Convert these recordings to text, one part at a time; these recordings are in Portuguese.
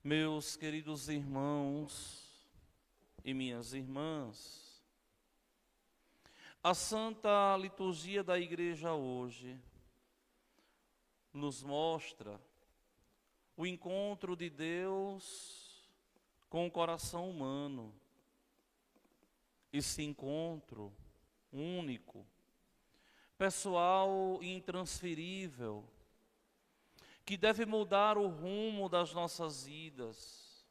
Meus queridos irmãos e minhas irmãs, a Santa Liturgia da Igreja hoje nos mostra o encontro de Deus com o coração humano. Esse encontro único, pessoal e intransferível, que deve mudar o rumo das nossas vidas,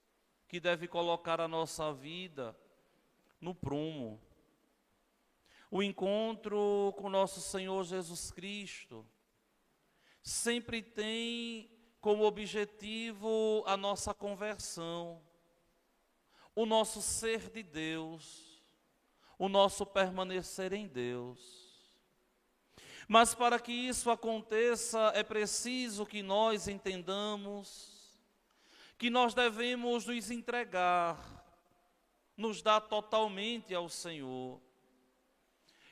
que deve colocar a nossa vida no prumo. O encontro com nosso Senhor Jesus Cristo sempre tem como objetivo a nossa conversão, o nosso ser de Deus, o nosso permanecer em Deus. Mas para que isso aconteça, é preciso que nós entendamos que nós devemos nos entregar, nos dar totalmente ao Senhor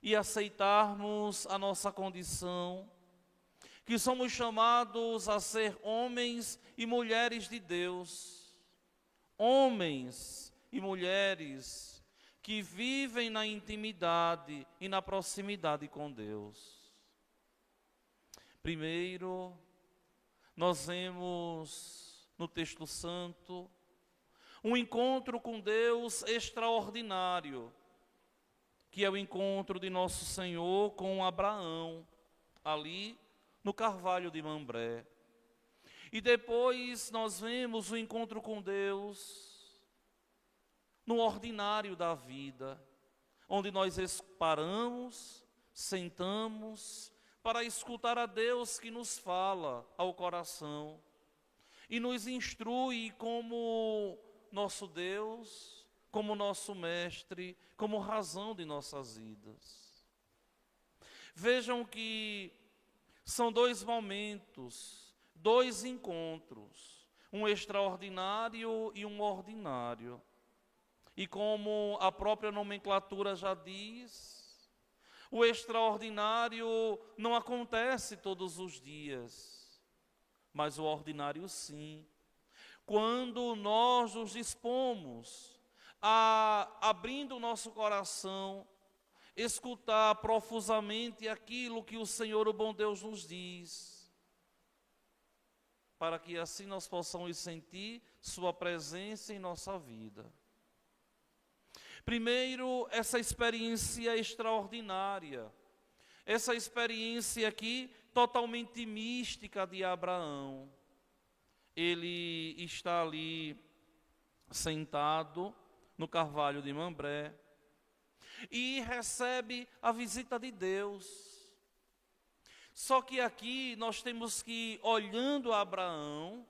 e aceitarmos a nossa condição, que somos chamados a ser homens e mulheres de Deus, homens e mulheres que vivem na intimidade e na proximidade com Deus. Primeiro, nós vemos no texto santo um encontro com Deus extraordinário, que é o encontro de nosso Senhor com Abraão, ali no Carvalho de Mambré. E depois nós vemos o encontro com Deus no ordinário da vida, onde nós paramos, sentamos, para escutar a Deus que nos fala ao coração e nos instrui como nosso Deus, como nosso Mestre, como razão de nossas vidas. Vejam que são dois momentos, dois encontros, um extraordinário e um ordinário. E como a própria nomenclatura já diz, o extraordinário não acontece todos os dias, mas o ordinário sim. Quando nós nos dispomos a, abrindo o nosso coração, escutar profusamente aquilo que o Senhor, o bom Deus, nos diz, para que assim nós possamos sentir sua presença em nossa vida. Primeiro, essa experiência extraordinária, essa experiência aqui totalmente mística de Abraão. Ele está ali sentado no Carvalho de Mambré e recebe a visita de Deus. Só que aqui nós temos que, olhando Abraão,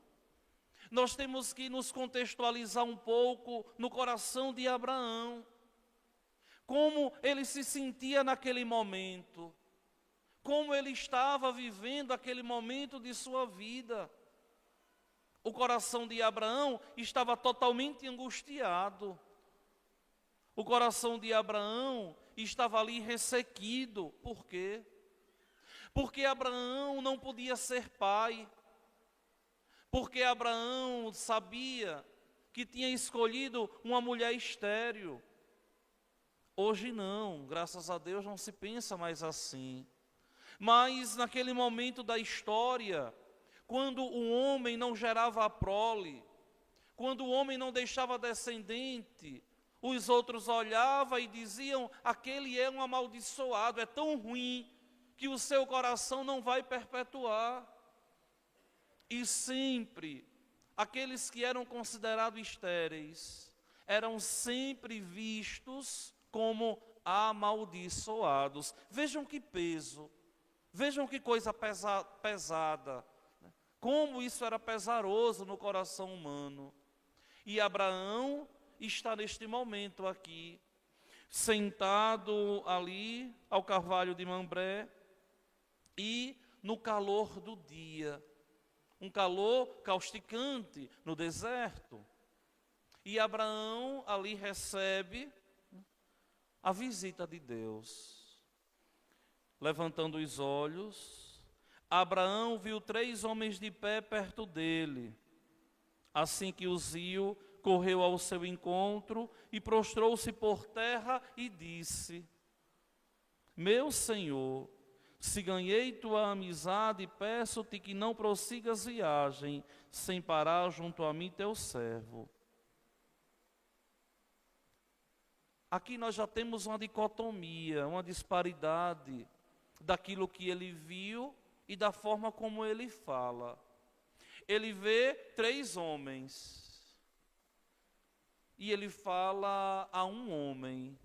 nós temos que nos contextualizar um pouco no coração de Abraão. Como ele se sentia naquele momento. Como ele estava vivendo aquele momento de sua vida. O coração de Abraão estava totalmente angustiado. O coração de Abraão estava ali ressequido. Por quê? Porque Abraão não podia ser pai. Porque Abraão sabia que tinha escolhido uma mulher estéril. Hoje não, graças a Deus não se pensa mais assim. Mas naquele momento da história, quando o homem não gerava a prole, quando o homem não deixava descendente, os outros olhavam e diziam: aquele é um amaldiçoado, é tão ruim que o seu coração não vai perpetuar. E sempre, aqueles que eram considerados estéreis, eram sempre vistos como amaldiçoados. Vejam que peso, vejam que coisa pesada, como isso era pesaroso no coração humano. E Abraão está neste momento aqui, sentado ali ao Carvalho de Mambré e no calor do dia. Um calor causticante no deserto. E Abraão ali recebe a visita de Deus. Levantando os olhos, Abraão viu 3 homens de pé perto dele. Assim que os viu, correu ao seu encontro e prostrou-se por terra e disse: Meu Senhor, se ganhei tua amizade, peço-te que não prossigas viagem, sem parar junto a mim, teu servo. Aqui nós já temos uma dicotomia, uma disparidade daquilo que ele viu e da forma como ele fala. Ele vê 3 homens e ele fala a um homem.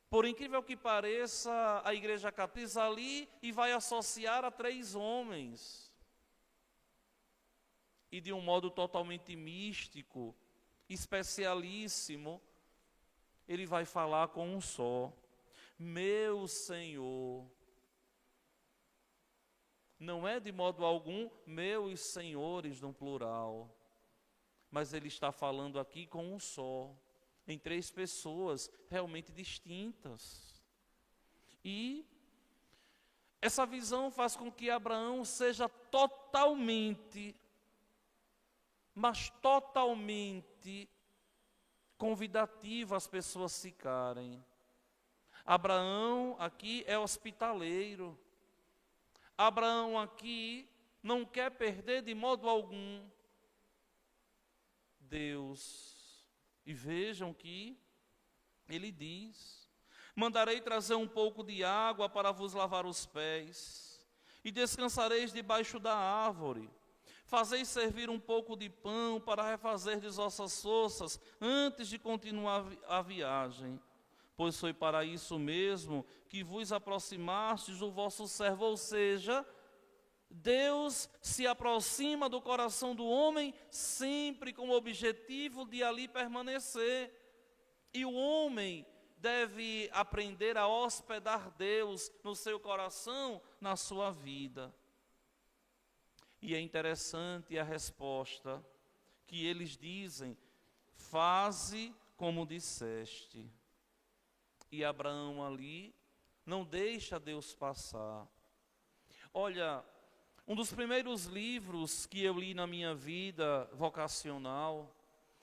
Por incrível que pareça, a igreja católica ali e vai associar a 3 homens. E de um modo totalmente místico, especialíssimo, ele vai falar com um só. Meu Senhor. Não é de modo algum meus senhores no plural, mas ele está falando aqui com um só, em 3 pessoas realmente distintas. E essa visão faz com que Abraão seja totalmente, mas totalmente convidativo às pessoas ficarem. Abraão aqui é hospitaleiro. Abraão aqui não quer perder de modo algum Deus. E vejam que ele diz: mandarei trazer um pouco de água para vos lavar os pés, e descansareis debaixo da árvore. Fazeis servir um pouco de pão para refazerdes vossas forças antes de continuar a viagem. Pois foi para isso mesmo que vos aproximastes do vosso servo, ou seja, Deus se aproxima do coração do homem sempre com o objetivo de ali permanecer. E o homem deve aprender a hospedar Deus no seu coração, na sua vida. E é interessante a resposta que eles dizem: faze como disseste. E Abraão ali não deixa Deus passar. Olha, um dos primeiros livros que eu li na minha vida vocacional,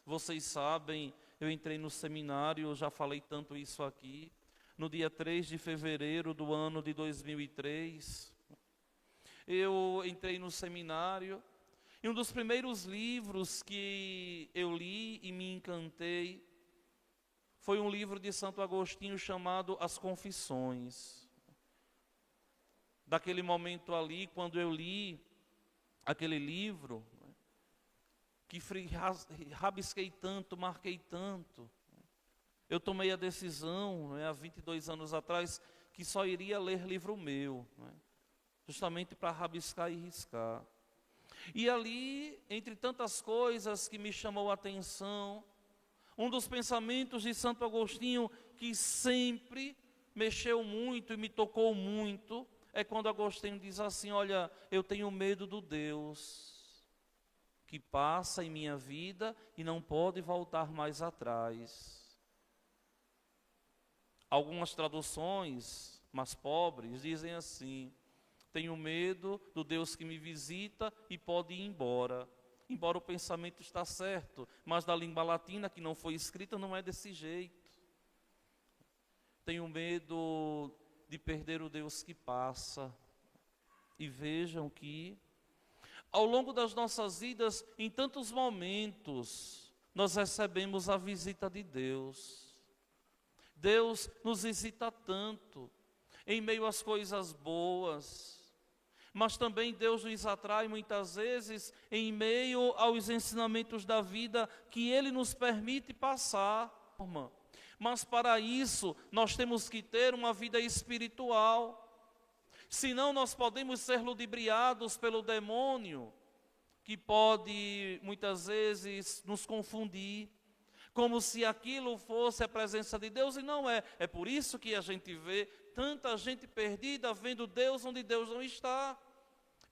vocês sabem, eu entrei no seminário, eu já falei tanto isso aqui, no dia 3 de fevereiro do ano de 2003, eu entrei no seminário, e um dos primeiros livros que eu li e me encantei, foi um livro de Santo Agostinho chamado As Confissões. Daquele momento ali, quando eu li aquele livro, que rabisquei tanto, marquei tanto, eu tomei a decisão, há 22 anos atrás, que só iria ler livro meu, justamente para rabiscar e riscar. E ali, entre tantas coisas que me chamou a atenção, um dos pensamentos de Santo Agostinho que sempre mexeu muito e me tocou muito, é quando Agostinho diz assim: olha, eu tenho medo do Deus que passa em minha vida e não pode voltar mais atrás. Algumas traduções, mais pobres, dizem assim: tenho medo do Deus que me visita e pode ir embora. Embora o pensamento está certo, mas da língua latina que não foi escrita não é desse jeito. Tenho medo de perder o Deus que passa. E vejam que, ao longo das nossas vidas, em tantos momentos, nós recebemos a visita de Deus. Deus nos visita tanto, em meio às coisas boas, mas também Deus nos atrai muitas vezes em meio aos ensinamentos da vida que Ele nos permite passar. Mas para isso nós temos que ter uma vida espiritual, senão nós podemos ser ludibriados pelo demônio, que pode muitas vezes nos confundir, como se aquilo fosse a presença de Deus, e não é. É por isso que a gente vê tanta gente perdida vendo Deus onde Deus não está.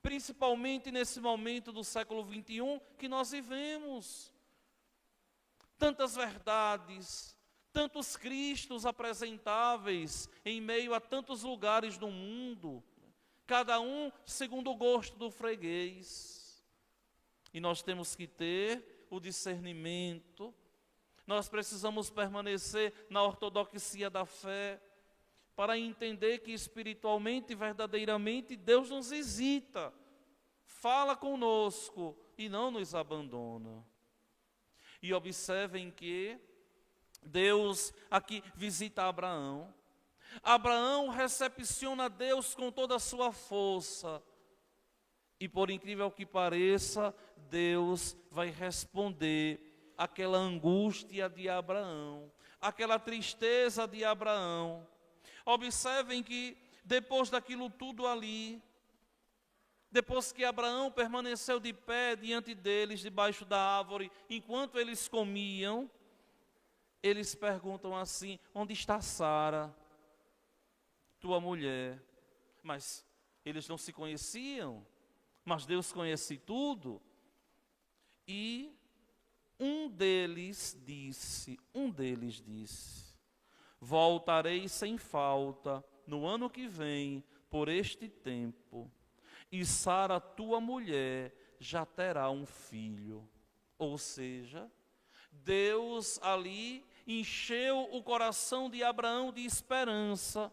Principalmente nesse momento do século XXI que nós vivemos. Tantas verdades, tantos Cristos apresentáveis em meio a tantos lugares do mundo, cada um segundo o gosto do freguês. E nós temos que ter o discernimento. Nós precisamos permanecer na ortodoxia da fé para entender que espiritualmente e verdadeiramente Deus nos visita, fala conosco e não nos abandona. E observem que Deus aqui visita Abraão. Abraão recepciona Deus com toda a sua força. E por incrível que pareça, Deus vai responder aquela angústia de Abraão, aquela tristeza de Abraão. Observem que depois daquilo tudo ali, depois que Abraão permaneceu de pé diante deles, debaixo da árvore, enquanto eles comiam, eles perguntam assim: onde está Sara, tua mulher? Mas eles não se conheciam, mas Deus conhece tudo. E um deles disse: voltarei sem falta no ano que vem, por este tempo, e Sara, tua mulher, já terá um filho. Ou seja, Deus ali encheu o coração de Abraão de esperança,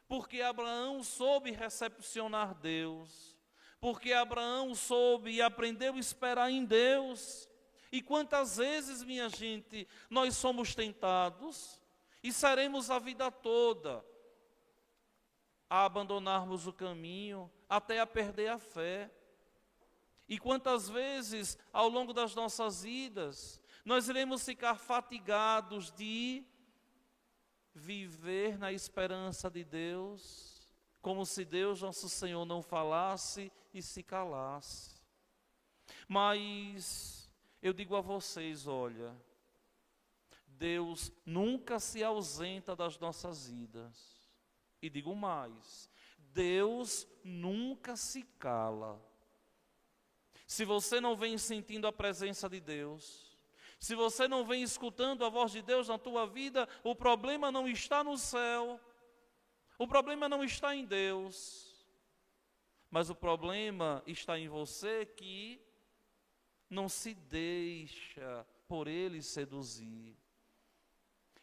porque Abraão soube recepcionar Deus, porque Abraão soube e aprendeu a esperar em Deus. E quantas vezes, minha gente, nós somos tentados, e seremos a vida toda, a abandonarmos o caminho, até a perder a fé. E quantas vezes, ao longo das nossas vidas, nós iremos ficar fatigados de viver na esperança de Deus, como se Deus, nosso Senhor, não falasse e se calasse. Mas eu digo a vocês, olha, Deus nunca se ausenta das nossas vidas. E digo mais, Deus nunca se cala. Se você não vem sentindo a presença de Deus, se você não vem escutando a voz de Deus na tua vida, o problema não está no céu, o problema não está em Deus, mas o problema está em você que não se deixa por Ele seduzir.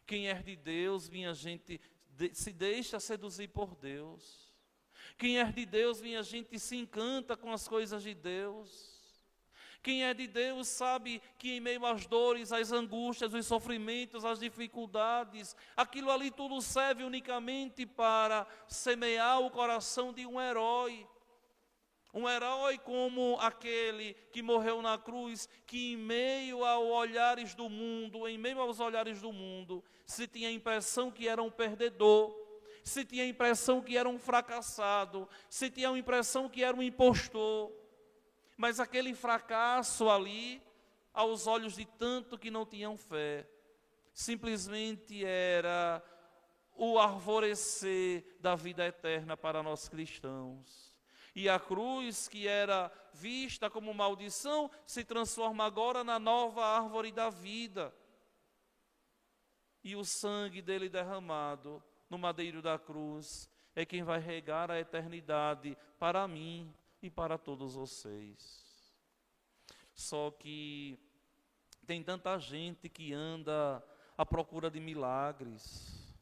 Quem é de Deus, minha gente, se deixa seduzir por Deus. Quem é de Deus, minha gente, se encanta com as coisas de Deus. Quem é de Deus sabe que em meio às dores, às angústias, os sofrimentos, às dificuldades, aquilo ali tudo serve unicamente para semear o coração de um herói. Um herói como aquele que morreu na cruz, que em meio aos olhares do mundo, se tinha a impressão que era um perdedor, se tinha a impressão que era um fracassado, se tinha a impressão que era um impostor. Mas aquele fracasso ali, aos olhos de tanto que não tinham fé, simplesmente era o alvorecer da vida eterna para nós cristãos. E a cruz, que era vista como maldição, se transforma agora na nova árvore da vida. E o sangue dele derramado no madeiro da cruz é quem vai regar a eternidade para mim e para todos vocês. Só que tem tanta gente que anda à procura de milagres.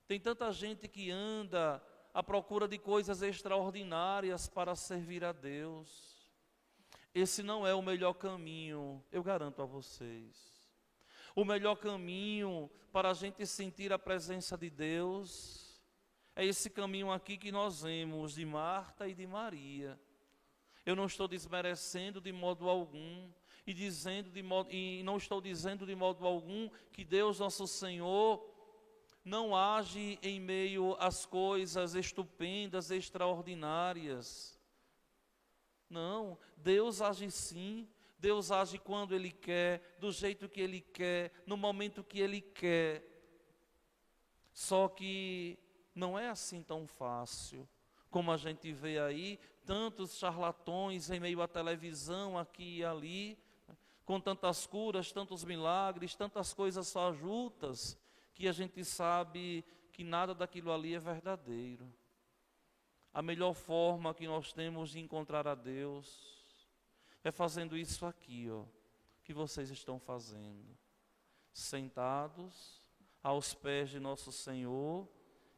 Tem tanta gente que anda à procura de coisas extraordinárias para servir a Deus. Esse não é o melhor caminho, eu garanto a vocês. O melhor caminho para a gente sentir a presença de Deus é esse caminho aqui que nós vemos de Marta e de Maria. Eu não estou desmerecendo de modo algum e não estou dizendo de modo algum que Deus nosso Senhor não age em meio às coisas estupendas, extraordinárias. Não, Deus age sim. Deus age quando Ele quer, do jeito que Ele quer, no momento que Ele quer. Só que não é assim tão fácil, como a gente vê aí, tantos charlatões em meio à televisão, aqui e ali, com tantas curas, tantos milagres, tantas coisas fajutas, que a gente sabe que nada daquilo ali é verdadeiro. A melhor forma que nós temos de encontrar a Deus, É fazendo isso aqui, ó, que vocês estão fazendo. Sentados aos pés de nosso Senhor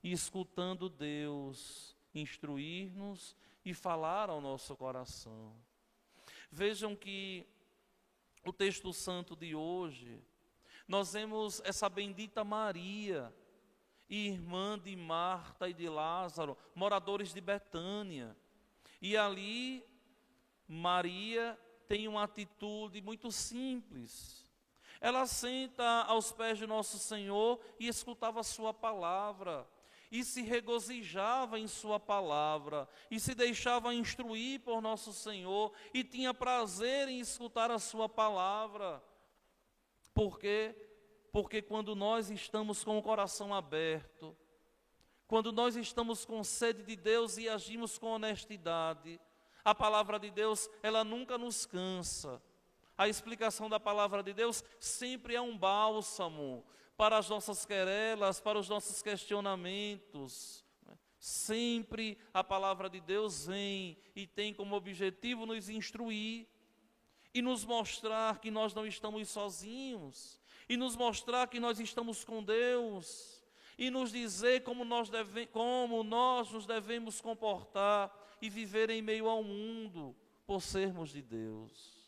e escutando Deus instruir-nos e falar ao nosso coração. Vejam que o texto santo de hoje, nós vemos essa bendita Maria, irmã de Marta e de Lázaro, moradores de Betânia. E ali, Maria tem uma atitude muito simples. Ela senta aos pés de nosso Senhor e escutava a sua palavra, e se regozijava em sua palavra, e se deixava instruir por nosso Senhor, e tinha prazer em escutar a sua palavra. Por quê? Porque quando nós estamos com o coração aberto, quando nós estamos com sede de Deus e agimos com honestidade, a palavra de Deus, ela nunca nos cansa. A explicação da palavra de Deus sempre é um bálsamo para as nossas querelas, para os nossos questionamentos. Sempre a palavra de Deus vem e tem como objetivo nos instruir e nos mostrar que nós não estamos sozinhos, e nos mostrar que nós estamos com Deus, e nos dizer como nós nos devemos comportar e viver em meio ao mundo por sermos de Deus.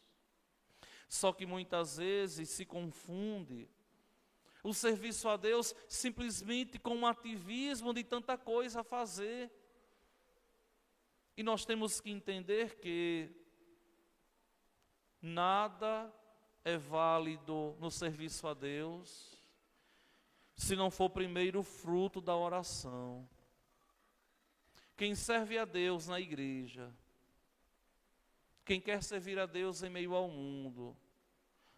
Só que muitas vezes se confunde o serviço a Deus simplesmente com um ativismo de tanta coisa a fazer. E nós temos que entender que nada é válido no serviço a Deus se não for primeiro fruto da oração. Quem serve a Deus na igreja, quem quer servir a Deus em meio ao mundo,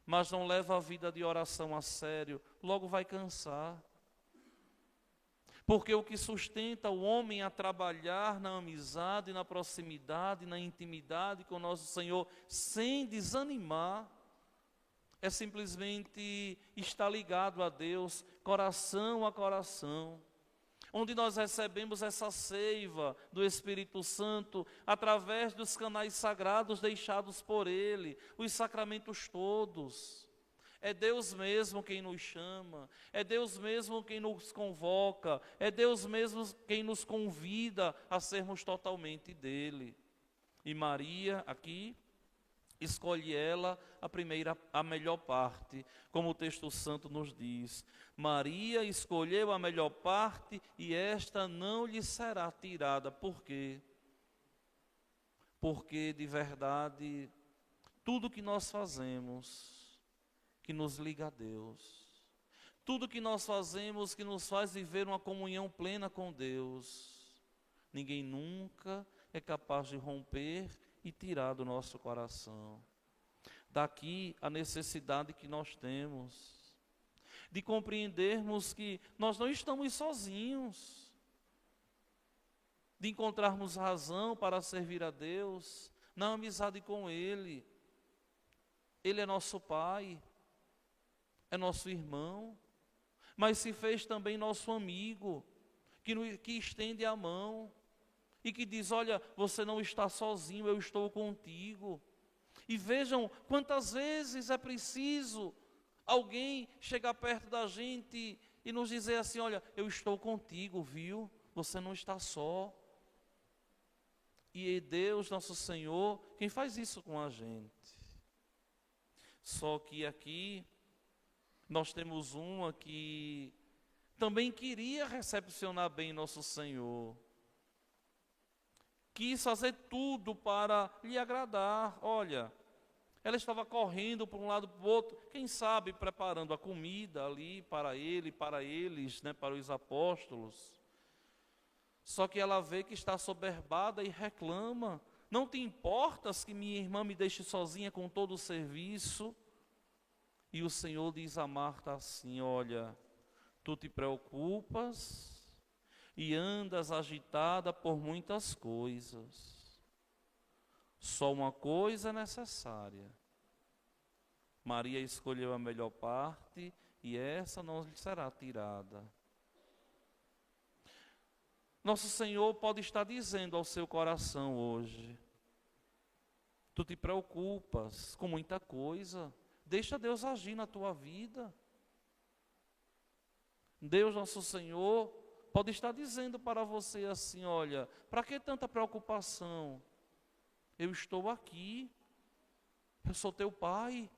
mas não leva a vida de oração a sério, logo vai cansar. Porque o que sustenta o homem a trabalhar na amizade, na proximidade, na intimidade com nosso Senhor, sem desanimar, é simplesmente estar ligado a Deus, coração a coração, onde nós recebemos essa seiva do Espírito Santo através dos canais sagrados deixados por Ele, os sacramentos todos. É Deus mesmo quem nos chama, é Deus mesmo quem nos convoca, é Deus mesmo quem nos convida a sermos totalmente dele. E Maria, aqui, escolhe ela a melhor parte, como o texto santo nos diz. Maria escolheu a melhor parte e esta não lhe será tirada. Por quê? Porque de verdade, tudo que nós fazemos que nos liga a Deus, tudo que nós fazemos que nos faz viver uma comunhão plena com Deus, ninguém nunca é capaz de romper e tirar do nosso coração. Daqui a necessidade que nós temos de compreendermos que nós não estamos sozinhos, de encontrarmos razão para servir a Deus na amizade com Ele. Ele é nosso Pai, é nosso irmão, mas se fez também nosso amigo, que estende a mão e que diz: olha, você não está sozinho, eu estou contigo. E vejam quantas vezes é preciso alguém chegar perto da gente e nos dizer assim: olha, eu estou contigo, viu? Você não está só. E é Deus, nosso Senhor, quem faz isso com a gente. Só que aqui nós temos uma que também queria recepcionar bem nosso Senhor. Quis fazer tudo para lhe agradar. Olha, ela estava correndo para um lado para o outro, quem sabe preparando a comida ali para ele, para eles, né, para os apóstolos. Só que ela vê que está assoberbada e reclama: não te importas que minha irmã me deixe sozinha com todo o serviço? E o Senhor diz a Marta assim: olha, tu te preocupas e andas agitada por muitas coisas. Só uma coisa é necessária. Maria escolheu a melhor parte e essa não lhe será tirada. Nosso Senhor pode estar dizendo ao seu coração hoje: Tu te preocupas com muita coisa. Deixa Deus agir na tua vida. Deus, nosso Senhor, pode estar dizendo para você assim: olha, para que tanta preocupação? Eu estou aqui. Eu sou teu pai.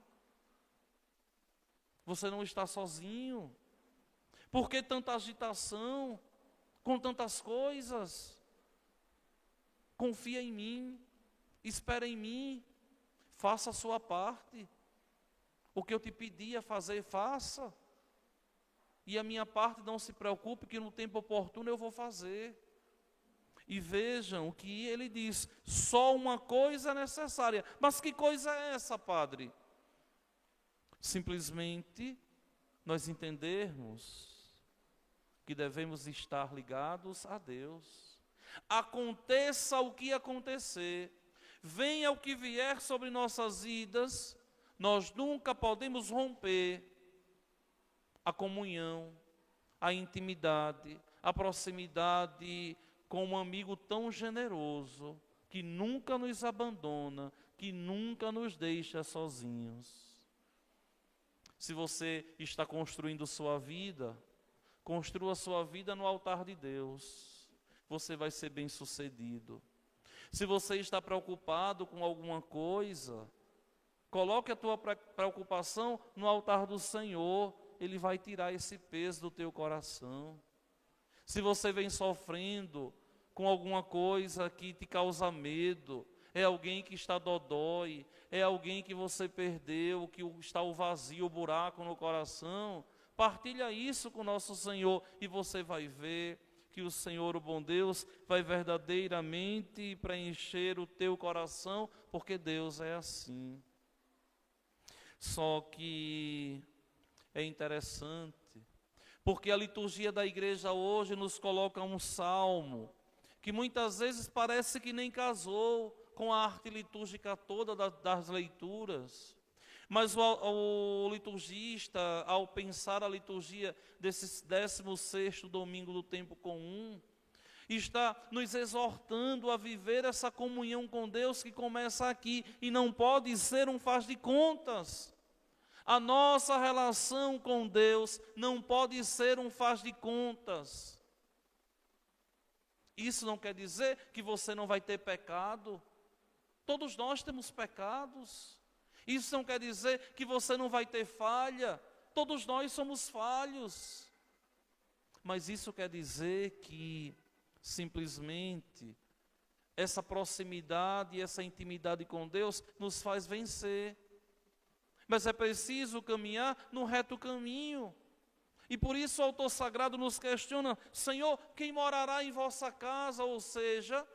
Você não está sozinho. Por que tanta agitação? Com tantas coisas? Confia em mim. Espera em mim. Faça a sua parte. O que eu te pedi a fazer, faça. E a minha parte, não se preocupe, que no tempo oportuno eu vou fazer. E vejam o que ele diz: só uma coisa é necessária. Mas que coisa é essa, Padre? Simplesmente nós entendermos que devemos estar ligados a Deus. Aconteça o que acontecer, venha o que vier sobre nossas vidas, nós nunca podemos romper a comunhão, a intimidade, a proximidade com um amigo tão generoso, que nunca nos abandona, que nunca nos deixa sozinhos. Se você está construindo sua vida, construa sua vida no altar de Deus. Você vai ser bem-sucedido. Se você está preocupado com alguma coisa, coloque a tua preocupação no altar do Senhor. Ele vai tirar esse peso do teu coração. Se você vem sofrendo com alguma coisa que te causa medo, é alguém que está dodói, é alguém que você perdeu, que está o vazio, o buraco no coração, partilha isso com o nosso Senhor e você vai ver que o Senhor, o bom Deus, vai verdadeiramente preencher o teu coração, porque Deus é assim. Só que é interessante, porque a liturgia da igreja hoje nos coloca um salmo, que muitas vezes parece que nem casou com a arte litúrgica toda das leituras. Mas o liturgista, ao pensar a liturgia desse 16º domingo do tempo comum, está nos exortando a viver essa comunhão com Deus que começa aqui e não pode ser um faz de contas. A nossa relação com Deus não pode ser um faz de contas. Isso não quer dizer que você não vai ter pecado. Todos nós temos pecados. Isso não quer dizer que você não vai ter falha. Todos nós somos falhos. Mas isso quer dizer que simplesmente essa proximidade e essa intimidade com Deus nos faz vencer. Mas é preciso caminhar no reto caminho. E por isso o autor sagrado nos questiona: Senhor, quem morará em vossa casa? Ou seja,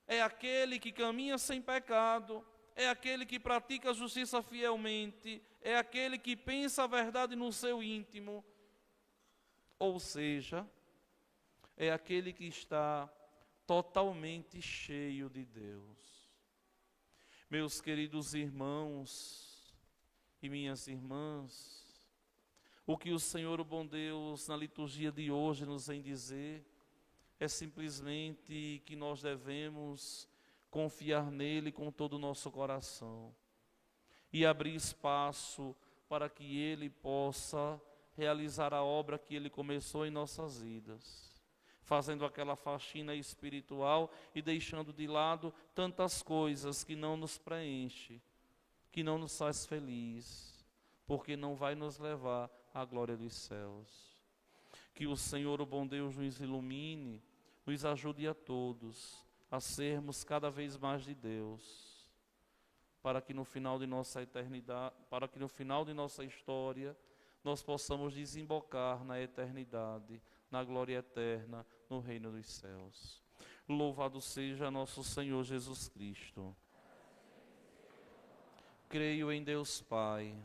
é aquele que caminha sem pecado, é aquele que pratica a justiça fielmente, é aquele que pensa a verdade no seu íntimo. Ou seja, é aquele que está totalmente cheio de Deus. Meus queridos irmãos e minhas irmãs, o que o Senhor, o bom Deus, na liturgia de hoje nos vem dizer é simplesmente que nós devemos confiar nele com todo o nosso coração e abrir espaço para que ele possa realizar a obra que ele começou em nossas vidas, fazendo aquela faxina espiritual e deixando de lado tantas coisas que não nos preenchem, que não nos faz feliz, porque não vai nos levar à glória dos céus. Que o Senhor, o bom Deus, nos ilumine, nos ajude a todos a sermos cada vez mais de Deus, para que no final de nossa eternidade, para que no final de nossa história, nós possamos desembocar na eternidade, na glória eterna, no reino dos céus. Louvado seja nosso Senhor Jesus Cristo. Creio em Deus Pai,